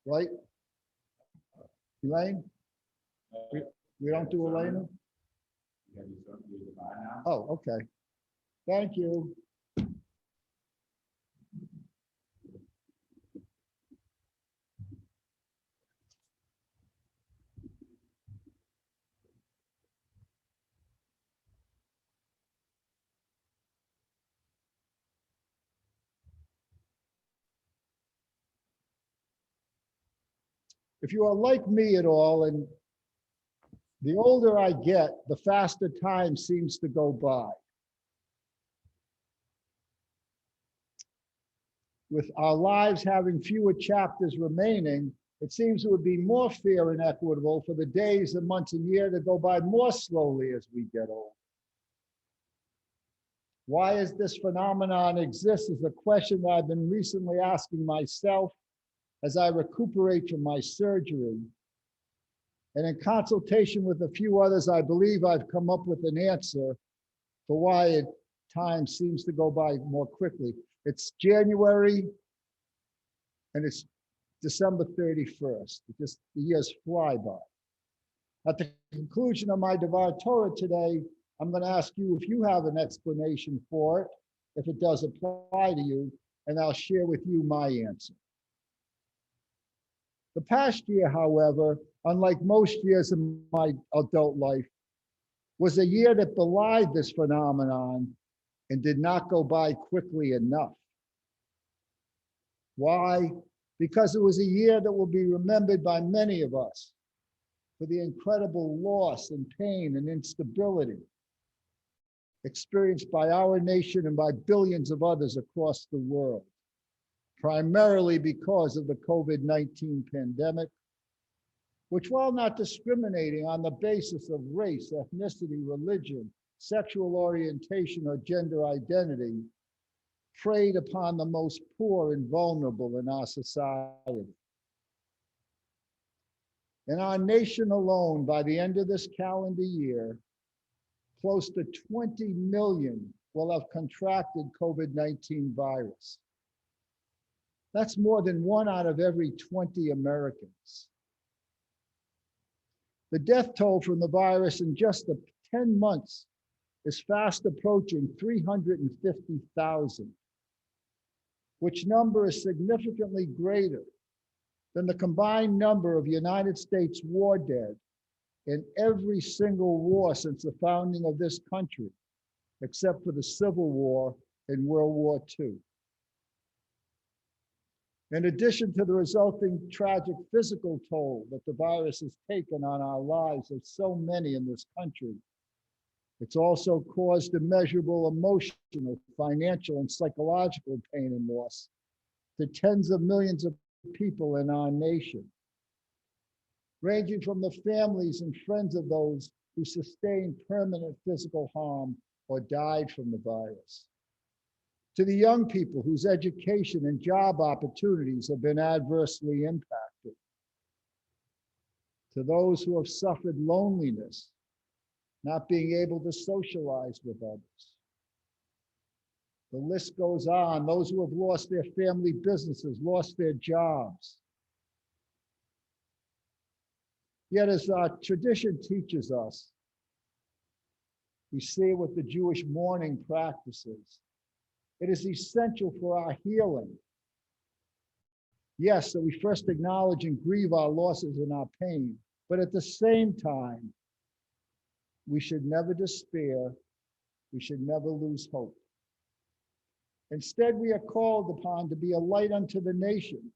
Right? Elaine? We don't do Elena? Oh, okay. Thank you. If you are like me at all, and the older I get, the faster time seems to go by. With our lives having fewer chapters remaining, it seems it would be more fair and equitable for the days and months and years to go by more slowly as we get older. Why is this phenomenon exist is a question that I've been recently asking myself as I recuperate from my surgery. And in consultation with a few others, I believe I've come up with an answer for why time seems to go by more quickly. It's January and it's December 31st. The years fly by. At the conclusion of my Devar Torah today, I'm going to ask you if you have an explanation for it, if it does apply to you, and I'll share with you my answer. The past year, however, unlike most years in my adult life, was a year that belied this phenomenon and did not go by quickly enough. Why? Because it was a year that will be remembered by many of us for the incredible loss and pain and instability experienced by our nation and by billions of others across the world, primarily because of the COVID-19 pandemic, which, while not discriminating on the basis of race, ethnicity, religion, sexual orientation, or gender identity, preyed upon the most poor and vulnerable in our society. In our nation alone, by the end of this calendar year, close to 20 million will have contracted COVID-19 virus. That's more than 1 out of every 20 Americans. The death toll from the virus in just the 10 months is fast approaching 350,000, which number is significantly greater than the combined number of United States war dead in every single war since the founding of this country, except for the Civil War and World War II. In addition to the resulting tragic physical toll that the virus has taken on our lives of so many in this country, it's also caused immeasurable emotional, financial, and psychological pain and loss to tens of millions of people in our nation, ranging from the families and friends of those who sustained permanent physical harm or died from the virus, to the young people whose education and job opportunities have been adversely impacted, to those who have suffered loneliness, not being able to socialize with others. The list goes on, those who have lost their family businesses, lost their jobs. Yet as our tradition teaches us, we see it with the Jewish mourning practices. It is essential for our healing. Yes, that we first acknowledge and grieve our losses and our pain, but at the same time, we should never despair. We should never lose hope. Instead, we are called upon to be a light unto the nations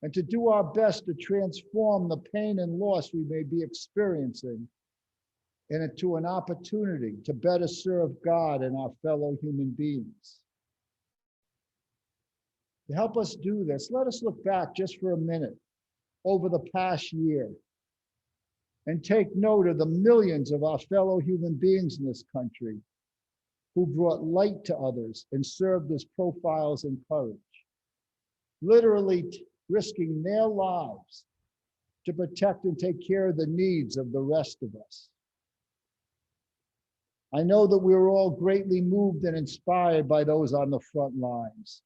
and to do our best to transform the pain and loss we may be experiencing into an opportunity to better serve God and our fellow human beings. To help us do this, let us look back just for a minute over the past year and take note of the millions of our fellow human beings in this country who brought light to others and served as profiles in courage, literally risking their lives to protect and take care of the needs of the rest of us. I know that we were all greatly moved and inspired by those on the front lines,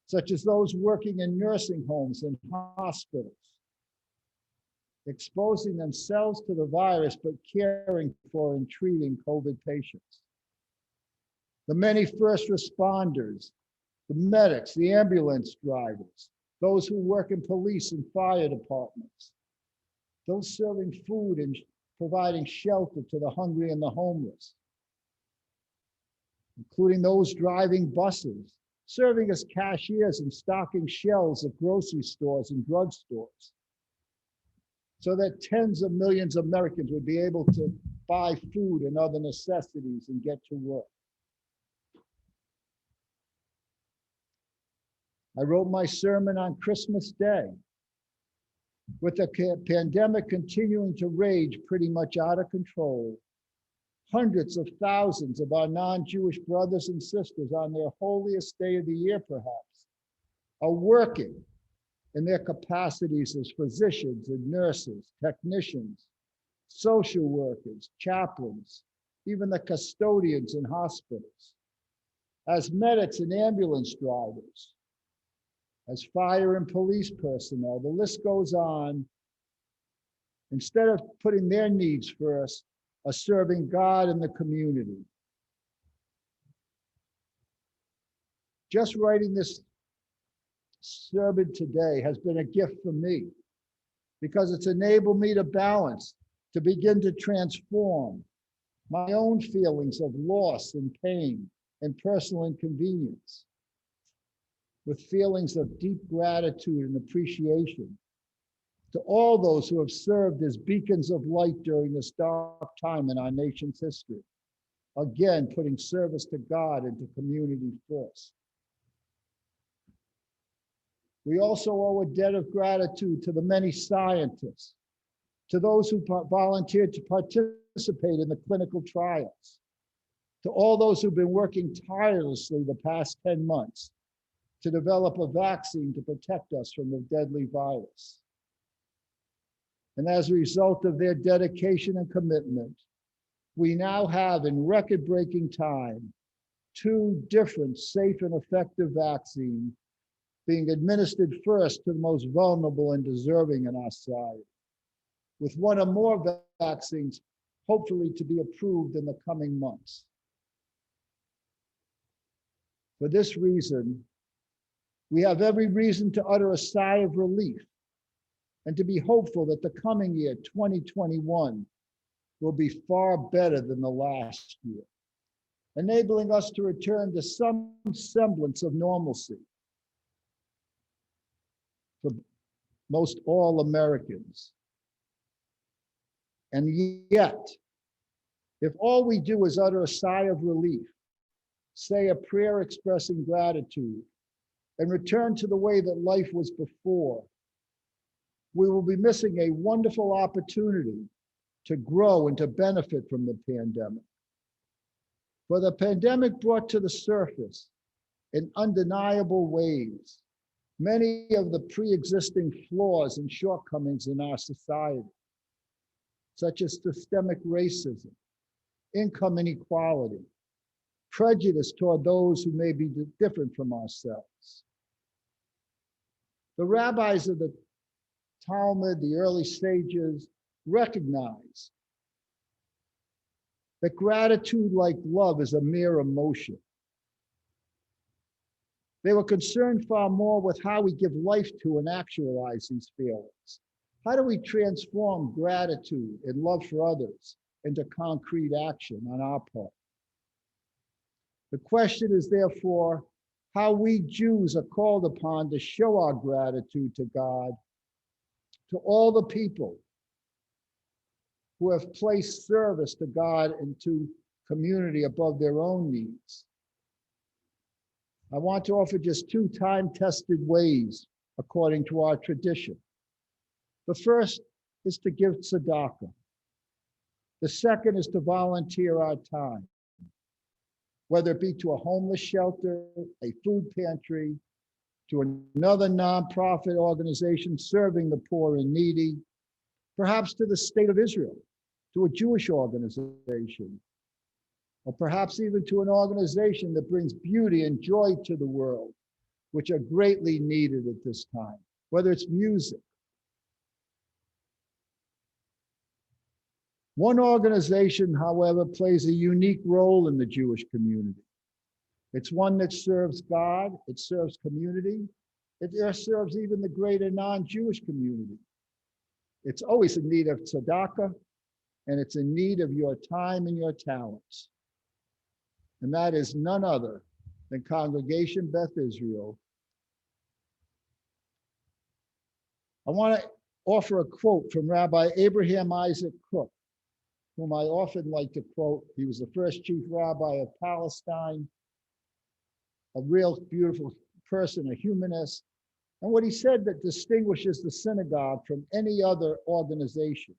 such as those working in nursing homes and hospitals, exposing themselves to the virus but caring for and treating COVID patients. The many first responders, the medics, the ambulance drivers, those who work in police and fire departments, those serving food and providing shelter to the hungry and the homeless, including those driving buses, serving as cashiers and stocking shelves at grocery stores and drugstores, so that tens of millions of Americans would be able to buy food and other necessities and get to work. I wrote my sermon on Christmas Day. With the pandemic continuing to rage pretty much out of control, hundreds of thousands of our non-Jewish brothers and sisters on their holiest day of the year, perhaps, are working in their capacities as physicians and nurses, technicians, social workers, chaplains, even the custodians in hospitals, as medics and ambulance drivers, as fire and police personnel. The list goes on. Instead of putting their needs first, are serving God and the community. Just writing this sermon today has been a gift for me because it's enabled me to balance, to begin to transform my own feelings of loss and pain and personal inconvenience with feelings of deep gratitude and appreciation to all those who have served as beacons of light during this dark time in our nation's history. Again, putting service to God and to community first. We also owe a debt of gratitude to the many scientists, to those who volunteered to participate in the clinical trials, to all those who've been working tirelessly the past 10 months to develop a vaccine to protect us from the deadly virus. And as a result of their dedication and commitment, we now have, in record-breaking time, 2 different safe and effective vaccines being administered first to the most vulnerable and deserving in our society, with 1 or more vaccines hopefully to be approved in the coming months. For this reason, we have every reason to utter a sigh of relief and to be hopeful that the coming year, 2021, will be far better than the last year, enabling us to return to some semblance of normalcy for most all Americans. And yet, if all we do is utter a sigh of relief, say a prayer expressing gratitude, and return to the way that life was before, we will be missing a wonderful opportunity to grow and to benefit from the pandemic. For the pandemic brought to the surface in undeniable ways many of the pre-existing flaws and shortcomings in our society, such as systemic racism, income inequality, prejudice toward those who may be different from ourselves. The rabbis of the Talmud, the early sages, recognize that gratitude, like love, is a mere emotion. They were concerned far more with how we give life to and actualize these feelings. How do we transform gratitude and love for others into concrete action on our part? The question is therefore how we Jews are called upon to show our gratitude to God, to all the people who have placed service to God and to community above their own needs. I want to offer just 2 time-tested ways according to our tradition. The first is to give tzedakah. The second is to volunteer our time, whether it be to a homeless shelter, a food pantry, to another nonprofit organization serving the poor and needy, perhaps to the state of Israel, to a Jewish organization, or perhaps even to an organization that brings beauty and joy to the world, which are greatly needed at this time, whether it's music. One organization, however, plays a unique role in the Jewish community. It's one that serves God, it serves community, it serves even the greater non-Jewish community. It's always in need of tzedakah, and it's in need of your time and your talents. And that is none other than Congregation Beth Israel. I want to offer a quote from Rabbi Abraham Isaac Cook, whom I often like to quote. He was the first chief rabbi of Palestine, a real beautiful person, a humanist. And what he said that distinguishes the synagogue from any other organization.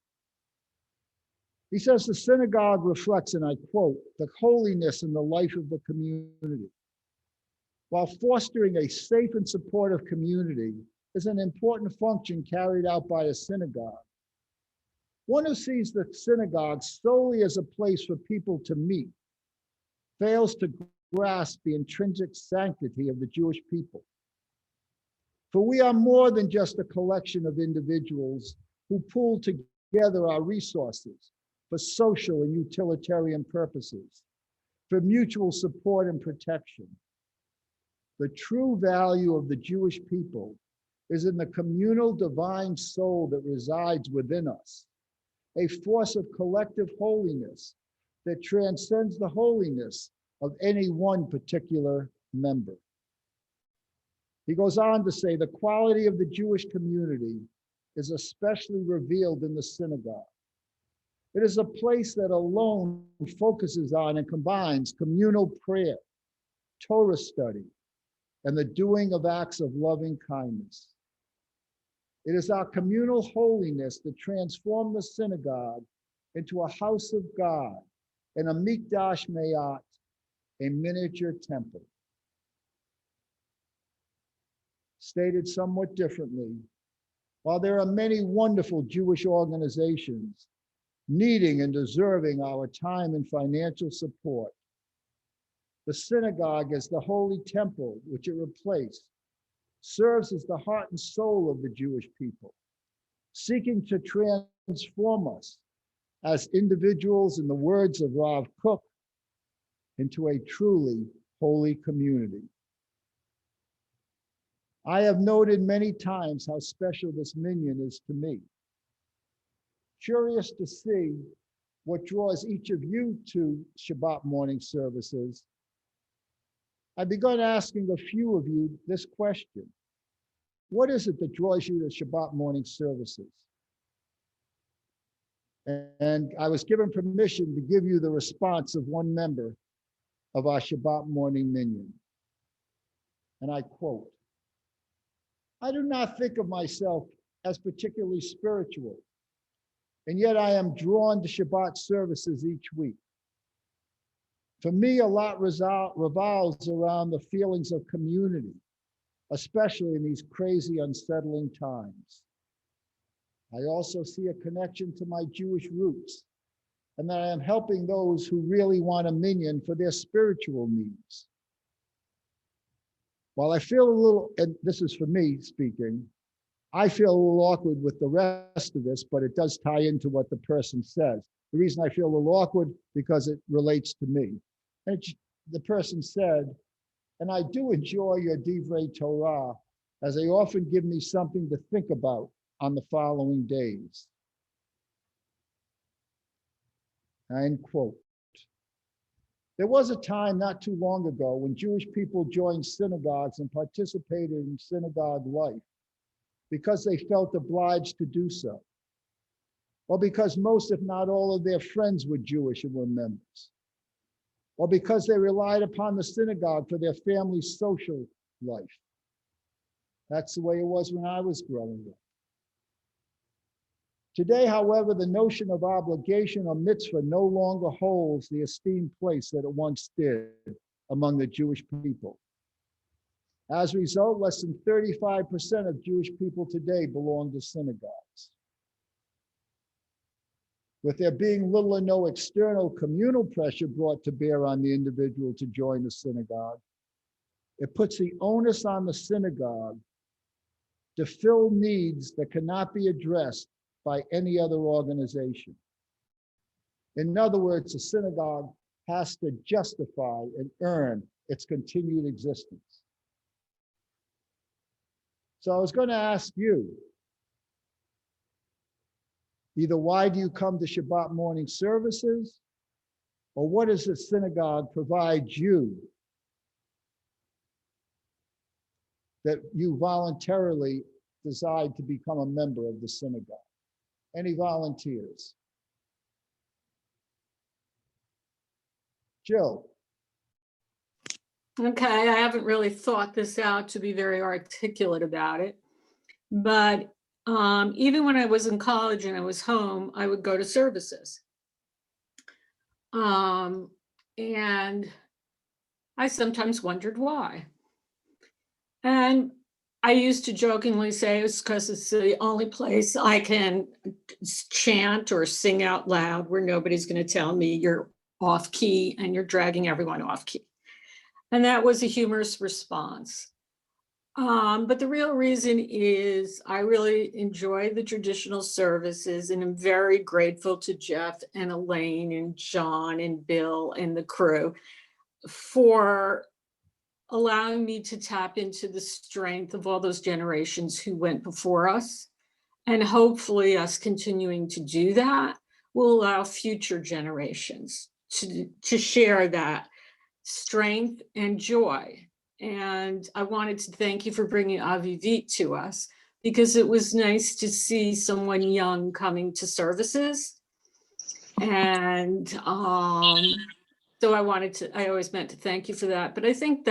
He says the synagogue reflects, and I quote, the holiness and the life of the community. While fostering a safe and supportive community is an important function carried out by a synagogue, one who sees the synagogue solely as a place for people to meet fails to grasp the intrinsic sanctity of the Jewish people. For we are more than just a collection of individuals who pool together our resources for social and utilitarian purposes, for mutual support and protection. The true value of the Jewish people is in the communal divine soul that resides within us, a force of collective holiness that transcends the holiness of any one particular member. He goes on to say the quality of the Jewish community is especially revealed in the synagogue. It is a place that alone focuses on and combines communal prayer, Torah study, and the doing of acts of loving kindness. It is our communal holiness that transformed the synagogue into a house of God and a mikdash me'at, a miniature temple. Stated somewhat differently, while there are many wonderful Jewish organizations needing and deserving our time and financial support, the synagogue as the holy temple which it replaced serves as the heart and soul of the Jewish people, seeking to transform us as individuals, in the words of Rav Kook, into a truly holy community. I have noted many times how special this minyan is to me. Curious to see what draws each of you to Shabbat morning services, I've begun asking a few of you this question. What is it that draws you to Shabbat morning services? And I was given permission to give you the response of one member of our Shabbat morning minyan. And I quote, I do not think of myself as particularly spiritual, and yet I am drawn to Shabbat services each week. For me, a lot revolves around the feelings of community, especially in these crazy, unsettling times. I also see a connection to my Jewish roots, and that I am helping those who really want a minyan for their spiritual needs. While I feel a little, and this is for me speaking, I feel a little awkward with the rest of this, but it does tie into what the person says. The reason I feel a little awkward because it relates to me. And the person said, and I do enjoy your Divrei Torah, as they often give me something to think about on the following days. End quote. There was a time not too long ago when Jewish people joined synagogues and participated in synagogue life because they felt obliged to do so, or because most, if not all, of their friends were Jewish and were members, or because they relied upon the synagogue for their family's social life. That's the way it was when I was growing up. Today, however, the notion of obligation or mitzvah no longer holds the esteemed place that it once did among the Jewish people. As a result, less than 35% of Jewish people today belong to synagogues. With there being little or no external communal pressure brought to bear on the individual to join the synagogue, It puts the onus on the synagogue to fill needs that cannot be addressed by any other organization. In other words, the synagogue has to justify and earn its continued existence. So I was going to ask you, either why do you come to Shabbat morning services, or what does the synagogue provide you that you voluntarily decide to become a member of the synagogue? Any volunteers? Jill. Okay, I haven't really thought this out to be very articulate about it, but even when I was in college and I was home, I would go to services. And I sometimes wondered why. And I used to jokingly say it's because it's the only place I can chant or sing out loud where nobody's going to tell me you're off key and you're dragging everyone off key. And that was a humorous response. But the real reason is I really enjoy the traditional services, and I'm very grateful to Jeff and Elaine and John and Bill and the crew for allowing me to tap into the strength of all those generations who went before us. And hopefully us continuing to do that will allow future generations to share that strength and joy. And I wanted to thank you for bringing Avivit to us, because it was nice to see someone young coming to services. And so I always meant to thank you for that. But I think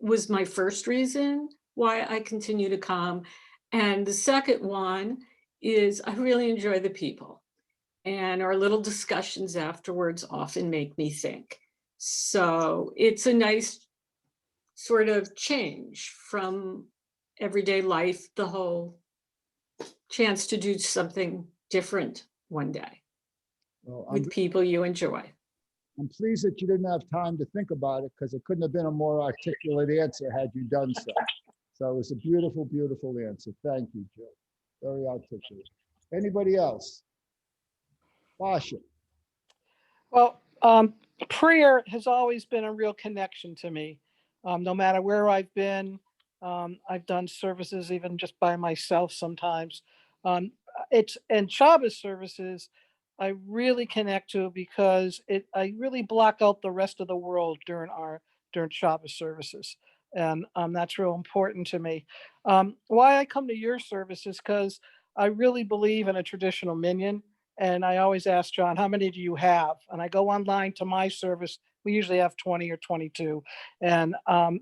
was my first reason why I continue to come. And the second one is I really enjoy the people, and our little discussions afterwards often make me think. So it's a nice sort of change from everyday life, the whole chance to do something different one day with people you enjoy. I'm pleased that you didn't have time to think about it, because it couldn't have been a more articulate answer had you done so. So it was a beautiful, beautiful answer. Thank you, Jill. Very articulate. Anybody else? Basha. Well, prayer has always been a real connection to me. No matter where I've been, I've done services even just by myself sometimes. And Shabbos services, I really connect to, because I really block out the rest of the world during Shabbos services. And that's real important to me. Why I come to your services, because I really believe in a traditional minyan. And I always ask John, how many do you have? And I go online to my service. We usually have 20 or 22. And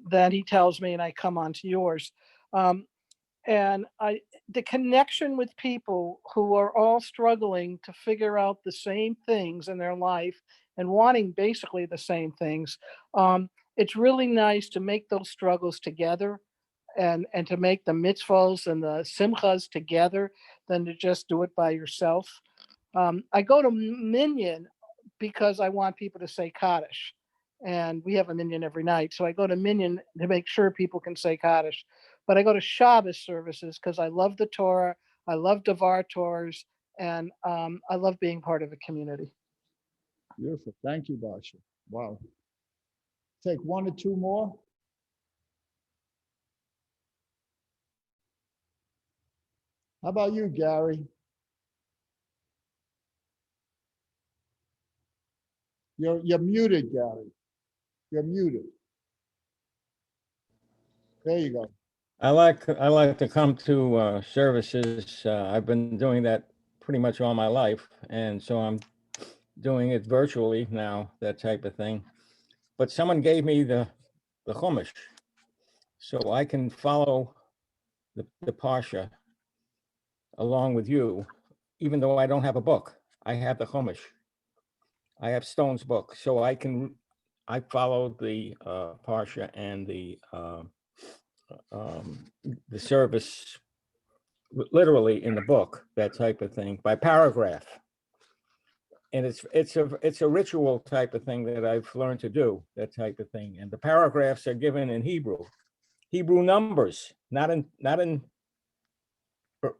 then he tells me, and I come on to yours. And the connection with people who are all struggling to figure out the same things in their life and wanting basically the same things. It's really nice to make those struggles together, and to make the mitzvahs and the simchas together, than to just do it by yourself. I go to Minyan because I want people to say Kaddish, and we have a Minyan every night. So I go to Minyan to make sure people can say Kaddish. But I go to Shabbos services because I love the Torah, I love Devar Torahs, and I love being part of a community. Beautiful. Thank you, Basha. Wow. Take one or two more. How about you, Gary? You're muted, Gary. You're muted. There you go. I like to come to services. I've been doing that pretty much all my life, and so I'm doing it virtually now, that type of thing. But someone gave me the Chumash, so I can follow the Parsha along with you, even though I don't have a book. I have the Chumash. I have Stone's book, so I follow the Parsha and the service literally in the book, that type of thing, by paragraph. And it's a ritual type of thing that I've learned to do, that type of thing. And the paragraphs are given in Hebrew numbers, not in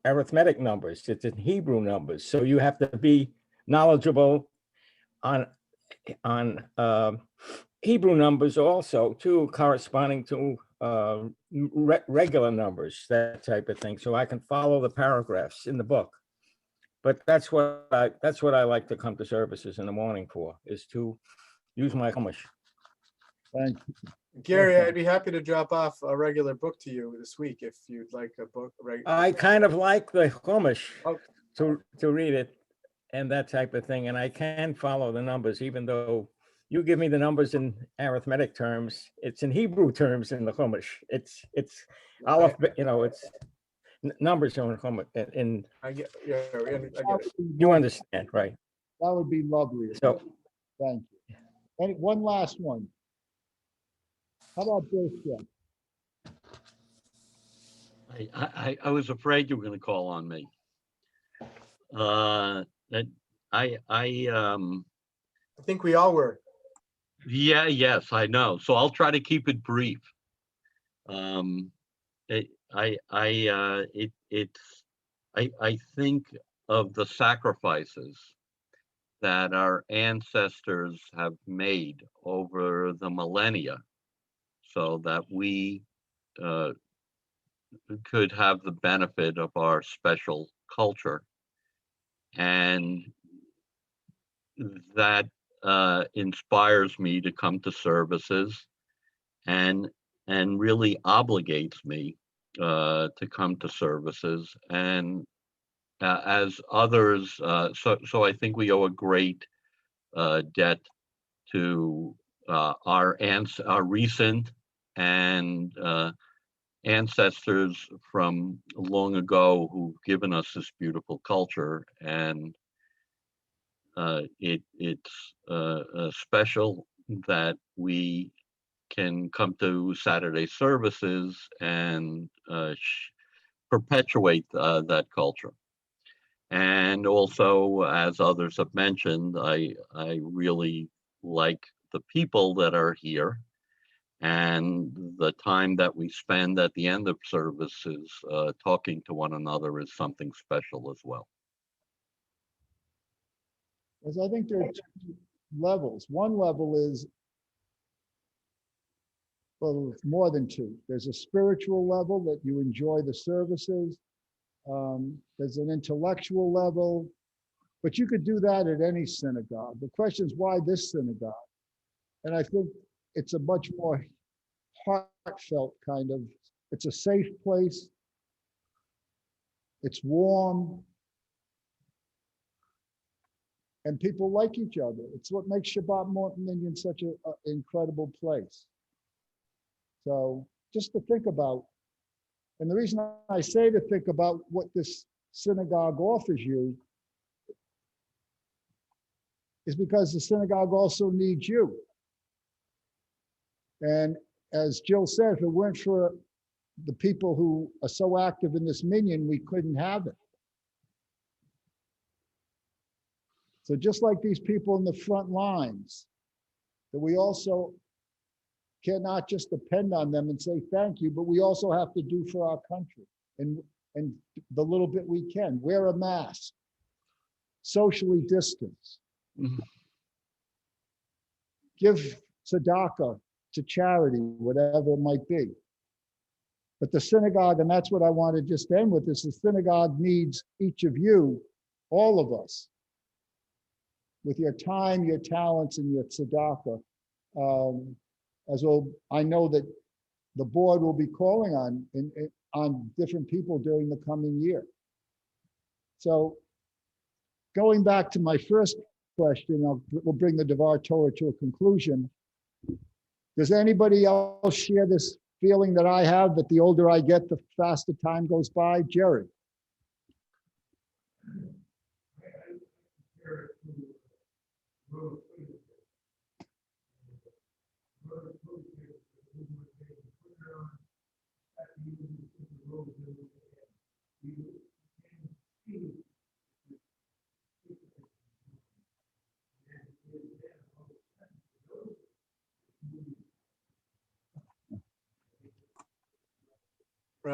arithmetic numbers. It's in Hebrew numbers. So you have to be knowledgeable on Hebrew numbers also too, corresponding to regular numbers, that type of thing. So I can follow the paragraphs in the book. But that's what I like to come to services in the morning for, is to use my Chumash. Thank you. Gary, Okay. I'd be happy to drop off a regular book to you this week if you'd like a book. I kind of like the Chumash Oh. to read it and that type of thing. And I can follow the numbers, even though you give me the numbers in arithmetic terms. It's in Hebrew terms in the Chumash. It's Aleph, it's numbers on Chumash. And I get, yeah, I get That it. would be you lovely. understand, right? That would be lovely. So Thank you. And one last one. How about this, Jeff? I was afraid you were gonna call on me. That I think we all were. yes, I know. So I'll try to keep it brief. I think of the sacrifices that our ancestors have made over the millennia so that we could have the benefit of our special culture. And that inspires me to come to services and really obligates me to come to services. And as others, so I think we owe a great debt to our recent and ancestors from long ago who've given us this beautiful culture. And it's special that we can come to Saturday services and perpetuate that culture. And also, as others have mentioned, I really like the people that are here, and the time that we spend at the end of services talking to one another is something special as well. Because I think there are two levels. One level is, well, it's more than two. There's a spiritual level that you enjoy the services. There's an intellectual level, but you could do that at any synagogue. The question is, why this synagogue? And I think it's a much more heartfelt kind of, it's a safe place. It's warm. And people like each other. It's what makes Shabbat Minion such an incredible place. So just to think about, and the reason I say to think about what this synagogue offers you is because the synagogue also needs you. And as Jill said, if it weren't for the people who are so active in this minyan, we couldn't have it. So just like these people in the front lines, that we also cannot just depend on them and say thank you, but we also have to do for our country and the little bit we can. Wear a mask, socially distance, give tzedakah to charity, whatever it might be. But the synagogue, and that's what I want to just end with, is the synagogue needs each of you, all of us, with your time, your talents, and your tzedakah. As well, I know that the board will be calling on different people during the coming year. So going back to my first question, we'll bring the Devar Torah to a conclusion. Does anybody else share this feeling that I have, that the older I get, the faster time goes by? Jerry.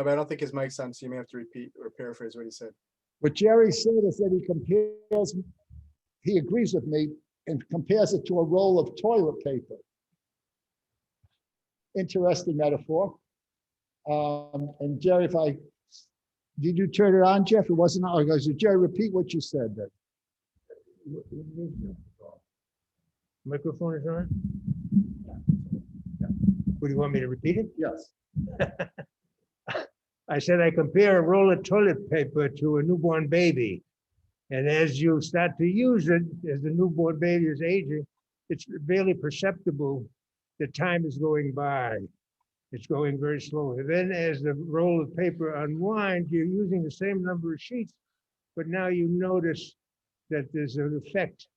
No, but I don't think his mic's on, so you may have to repeat or paraphrase what he said. What Jerry said is that he agrees with me and compares it to a roll of toilet paper. Interesting metaphor. And Jerry, did you turn it on, Jeff? It wasn't on. Jerry, repeat what you said then. Microphone is on? What, do you want me to repeat it? Yes. I said I compare a roll of toilet paper to a newborn baby. And as you start to use it, as the newborn baby is aging, it's barely perceptible that time is going by. It's going very slowly. Then as the roll of paper unwinds, you're using the same number of sheets, but now you notice that there's an effect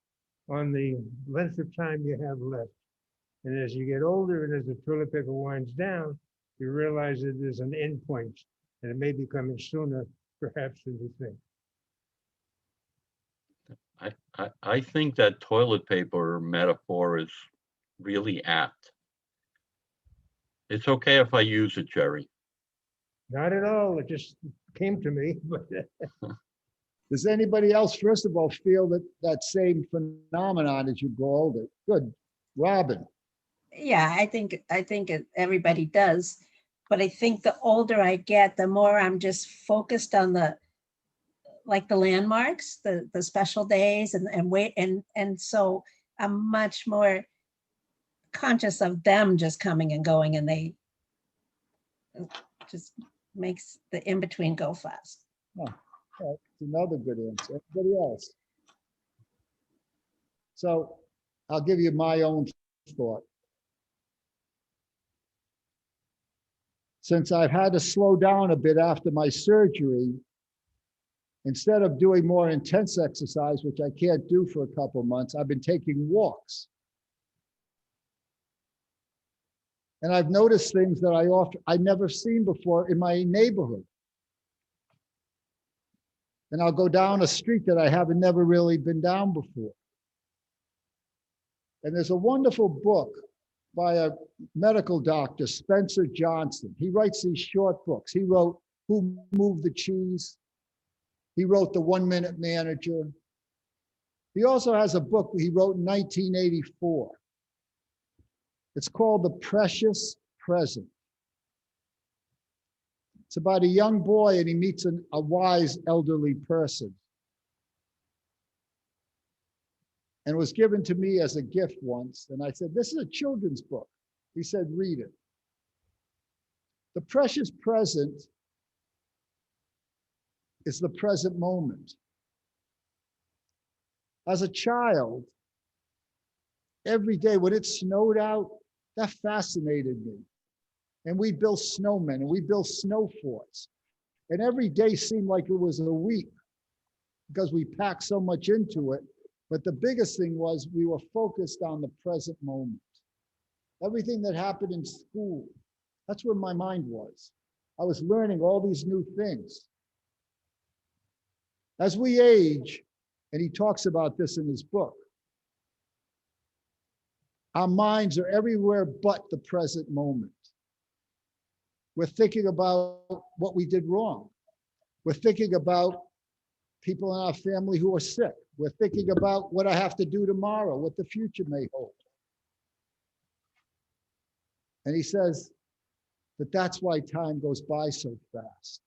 on the length of time you have left. And as you get older and as the toilet paper winds down, you realize that there's an end point and it may be coming sooner perhaps than you think. I think that toilet paper metaphor is really apt. It's okay if I use it, Jerry. Not at all, it just came to me, but Does anybody else, first of all, feel that same phenomenon as you grow older? Good. Robin. Yeah, I think everybody does. But I think the older I get, the more I'm just focused on the landmarks, the special days and so I'm much more conscious of them just coming and going, and they just makes the in-between go fast. Oh, that's another good answer. Anybody else? So I'll give you my own thought. Since I've had to slow down a bit after my surgery, instead of doing more intense exercise, which I can't do for a couple of months, I've been taking walks. And I've noticed things that I've never seen before in my neighborhood. And I'll go down a street that I haven't never really been down before. And there's a wonderful book by a medical doctor, Spencer Johnson. He writes these short books. He wrote Who Moved the Cheese? He wrote The 1 Minute Manager. He also has a book he wrote in 1984. It's called The Precious Present. It's about a young boy and he meets a wise elderly person. And it was given to me as a gift once. And I said, this is a children's book. He said, read it. The precious present is the present moment. As a child, every day when it snowed out, that fascinated me. And we built snowmen and we built snow forts. And every day seemed like it was a week because we packed so much into it. But the biggest thing was we were focused on the present moment. Everything that happened in school, that's where my mind was. I was learning all these new things. As we age, and he talks about this in his book, our minds are everywhere but the present moment. We're thinking about what we did wrong. We're thinking about people in our family who are sick. We're thinking about what I have to do tomorrow, what the future may hold. And he says that that's why time goes by so fast,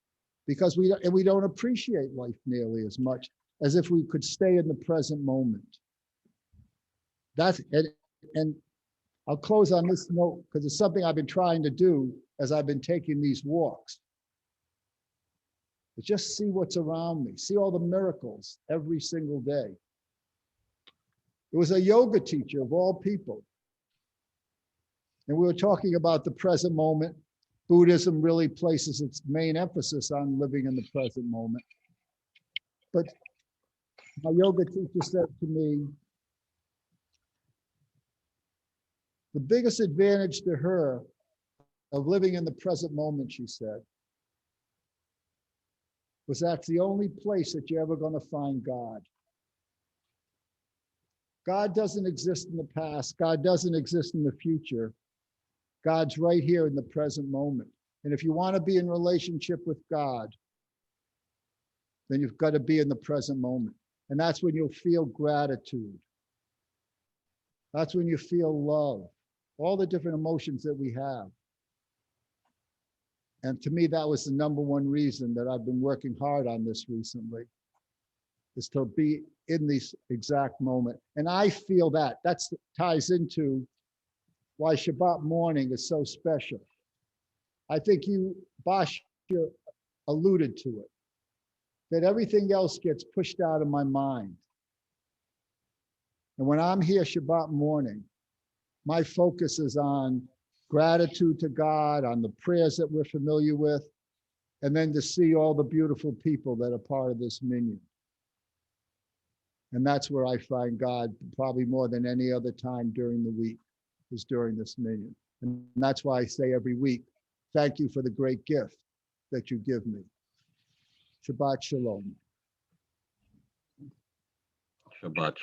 because we don't appreciate life nearly as much as if we could stay in the present moment. And I'll close on this note because it's something I've been trying to do as I've been taking these walks. But just see what's around me, see all the miracles every single day. It was a yoga teacher of all people. And we were talking about the present moment. Buddhism really places its main emphasis on living in the present moment. But my yoga teacher said to me, the biggest advantage to her of living in the present moment, she said, was that's the only place that you're ever going to find God. God doesn't exist in the past. God doesn't exist in the future. God's right here in the present moment. And if you want to be in relationship with God, then you've got to be in the present moment. And that's when you'll feel gratitude. That's when you feel love, all the different emotions that we have. And to me, that was the number one reason that I've been working hard on this recently, is to be in this exact moment. And I feel that ties into why Shabbat morning is so special. I think Bosch, alluded to it, that everything else gets pushed out of my mind. And when I'm here Shabbat morning, my focus is on gratitude to God, on the prayers that we're familiar with, and then to see all the beautiful people that are part of this minyan. And that's where I find God probably more than any other time during the week, is during this minyan. And that's why I say every week, thank you for the great gift that you give me. Shabbat Shalom. Shabbat